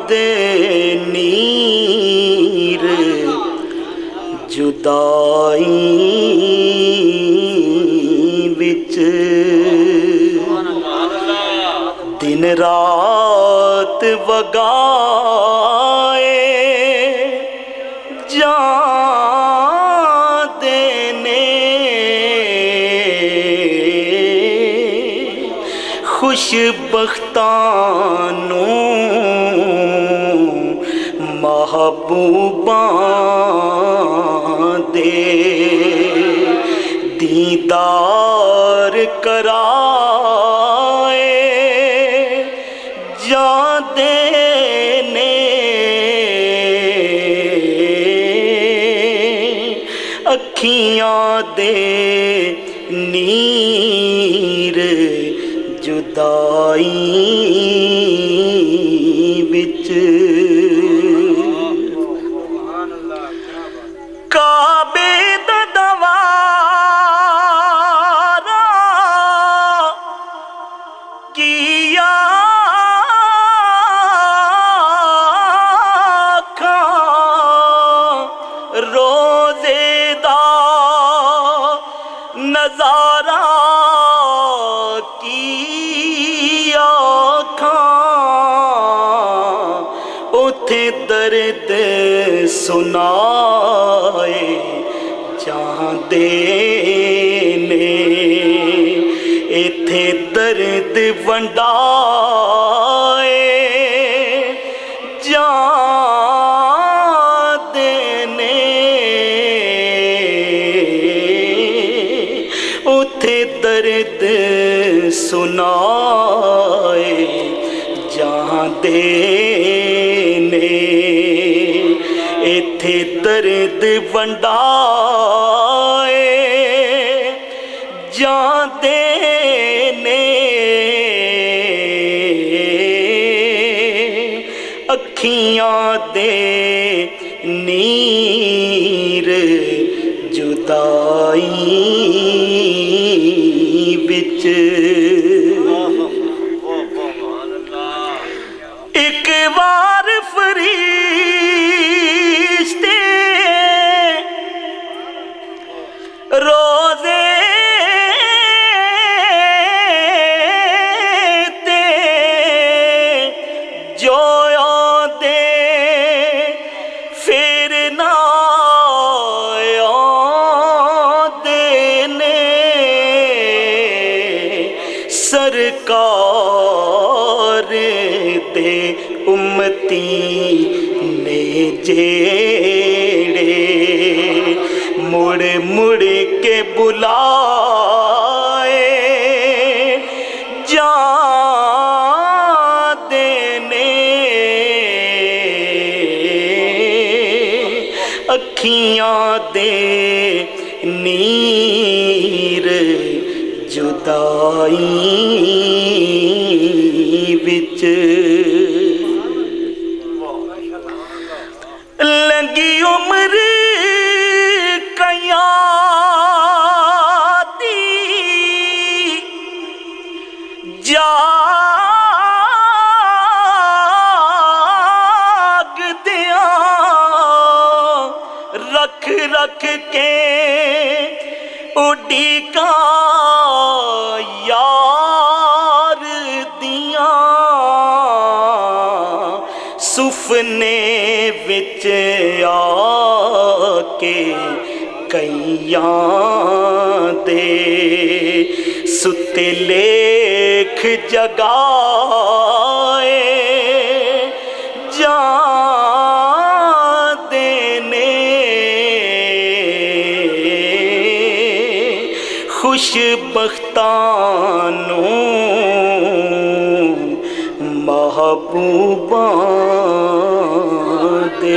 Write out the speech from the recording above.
دے نیر جدائی وچ دن رات وگائے جان دینے خوش بختانوں محبوباں دے دیدار کرائے جان دینے اکھیاں دے نیر جدائی وچ کعبے دا دوارا کیا روزے دا نظارہ کی آنکھاں اتھے درد سنائے جان دینے ایتھے درد ونڈائے جان دینے اتھے درد سنائے جان دینے ایتھے درد ونڈائے جان دینے اکھیاں دے نیر جدائی وچ ایک بار فرشتے روزے تے جو آندے پھر نہ آندے نے سرکار دے امتی نے جیڑے مڑ مڑ کے بلائے جان دینے اکھیاں دے نیر جدائی وچ لنگی عمر کیادی جاگ دیاں رکھ رکھ کے اڈیکاں یار دیاں سفنے وچ آ کے کئیاں دے ستے لیکھ جگائے جان دینے خوش بختانوں محبوباں دے